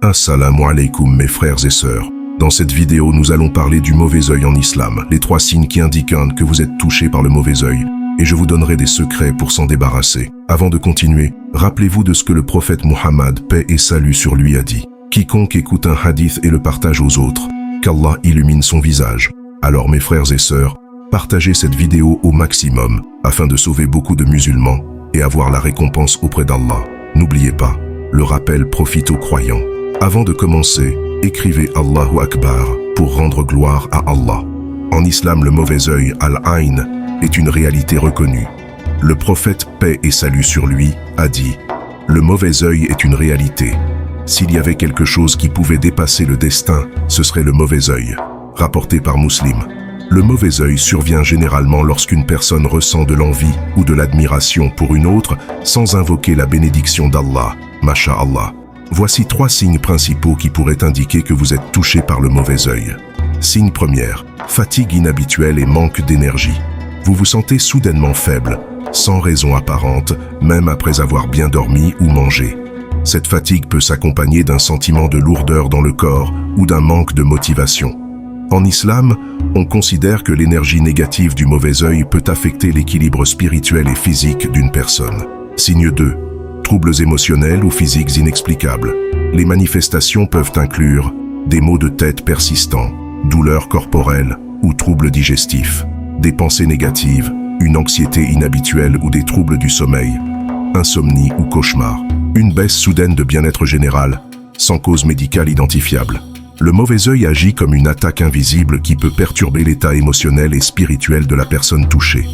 Assalamu alaikum mes frères et sœurs. Dans cette vidéo, nous allons parler du mauvais œil en islam, les 3 signes qui indiquent que vous êtes touché par le mauvais œil, et je vous donnerai des secrets pour s'en débarrasser. Avant de continuer, rappelez-vous de ce que le prophète Muhammad, paix et salut sur lui, a dit. Quiconque écoute un hadith et le partage aux autres, qu'Allah illumine son visage. Alors mes frères et sœurs, partagez cette vidéo au maximum, afin de sauver beaucoup de musulmans et avoir la récompense auprès d'Allah. N'oubliez pas, le rappel profite aux croyants. Avant de commencer, écrivez Allahu Akbar pour rendre gloire à Allah. En islam, le mauvais œil, al-ayn, est une réalité reconnue. Le prophète, paix et salut sur lui, a dit « Le mauvais œil est une réalité. S'il y avait quelque chose qui pouvait dépasser le destin, ce serait le mauvais œil. » Rapporté par Muslim. Le mauvais œil survient généralement lorsqu'une personne ressent de l'envie ou de l'admiration pour une autre sans invoquer la bénédiction d'Allah. Masha'Allah. Voici 3 signes principaux qui pourraient indiquer que vous êtes touché par le mauvais œil. Signe premier, fatigue inhabituelle et manque d'énergie. Vous vous sentez soudainement faible, sans raison apparente, même après avoir bien dormi ou mangé. Cette fatigue peut s'accompagner d'un sentiment de lourdeur dans le corps ou d'un manque de motivation. En islam, on considère que l'énergie négative du mauvais œil peut affecter l'équilibre spirituel et physique d'une personne. Signe 2. Troubles émotionnels ou physiques inexplicables. Les manifestations peuvent inclure des maux de tête persistants, douleurs corporelles ou troubles digestifs, des pensées négatives, une anxiété inhabituelle ou des troubles du sommeil, insomnie ou cauchemar, une baisse soudaine de bien-être général, sans cause médicale identifiable. Le mauvais œil agit comme une attaque invisible qui peut perturber l'état émotionnel et spirituel de la personne touchée.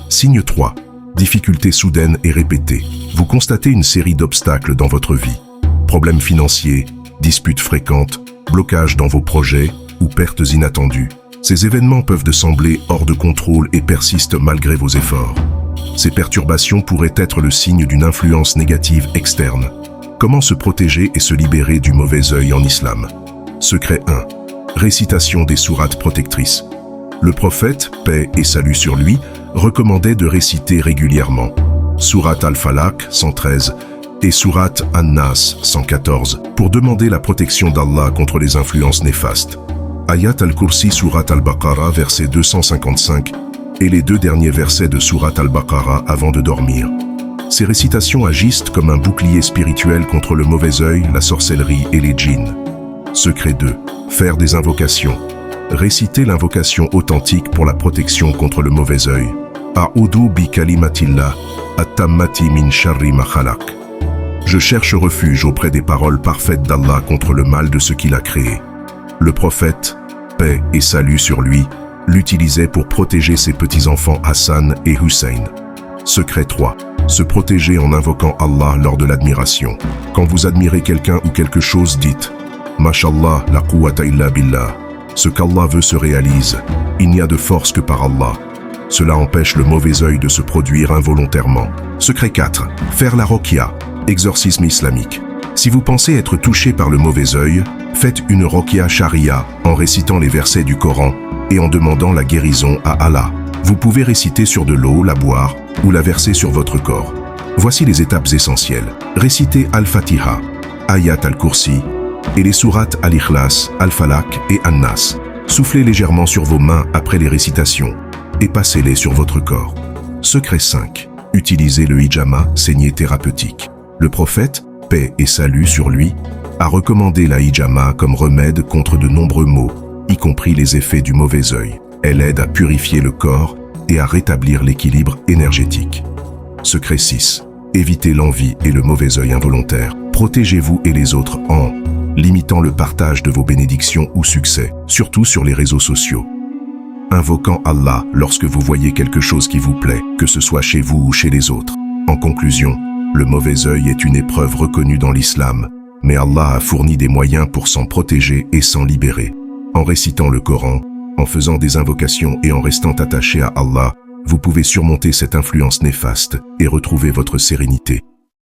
Signe 3. Difficultés soudaines et répétées. Vous constatez une série d'obstacles dans votre vie. Problèmes financiers, disputes fréquentes, blocages dans vos projets ou pertes inattendues. Ces événements peuvent sembler hors de contrôle et persistent malgré vos efforts. Ces perturbations pourraient être le signe d'une influence négative externe. Comment se protéger et se libérer du mauvais œil en islam? Secret 1. Récitation des sourates protectrices. Le prophète, paix et salut sur lui, recommandait de réciter régulièrement Sourate al-Falaq 113 et Sourate an-Nas 114 pour demander la protection d'Allah contre les influences néfastes. Ayat al-Kursi Sourate al-Baqarah verset 255 et les 2 derniers versets de Sourate al-Baqarah avant de dormir. Ces récitations agissent comme un bouclier spirituel contre le mauvais œil, la sorcellerie et les djinns. Secret 2. Faire des invocations. Récitez l'invocation authentique pour la protection contre le mauvais œil. A'udhu bi kalimatillah, at-tammati min sharri ma khalaq. Je cherche refuge auprès des paroles parfaites d'Allah contre le mal de ce qu'il a créé. Le prophète, paix et salut sur lui, l'utilisait pour protéger ses petits-enfants Hassan et Hussein. Secret 3. Se protéger en invoquant Allah lors de l'admiration. Quand vous admirez quelqu'un ou quelque chose, dites « Mashallah la quwwata illa billah ». Ce qu'Allah veut se réalise. Il n'y a de force que par Allah. Cela empêche le mauvais œil de se produire involontairement. Secret 4. Faire la roqya, exorcisme islamique. Si vous pensez être touché par le mauvais œil, faites une roqya sharia en récitant les versets du Coran et en demandant la guérison à Allah. Vous pouvez réciter sur de l'eau, la boire ou la verser sur votre corps. Voici les étapes essentielles. Récitez Al-Fatiha, Ayat al-Kursi et les sourates Al-Ikhlas, Al-Falaq et An-Nas. Soufflez légèrement sur vos mains après les récitations et passez-les sur votre corps. Secret 5. Utilisez le hijama, saignée thérapeutique. Le prophète, paix et salut sur lui, a recommandé la hijama comme remède contre de nombreux maux, y compris les effets du mauvais œil. Elle aide à purifier le corps et à rétablir l'équilibre énergétique. Secret 6. Évitez l'envie et le mauvais œil involontaire. Protégez-vous et les autres en limitant le partage de vos bénédictions ou succès, surtout sur les réseaux sociaux. Invoquant Allah lorsque vous voyez quelque chose qui vous plaît, que ce soit chez vous ou chez les autres. En conclusion, le mauvais œil est une épreuve reconnue dans l'islam, mais Allah a fourni des moyens pour s'en protéger et s'en libérer. En récitant le Coran, en faisant des invocations et en restant attaché à Allah, vous pouvez surmonter cette influence néfaste et retrouver votre sérénité.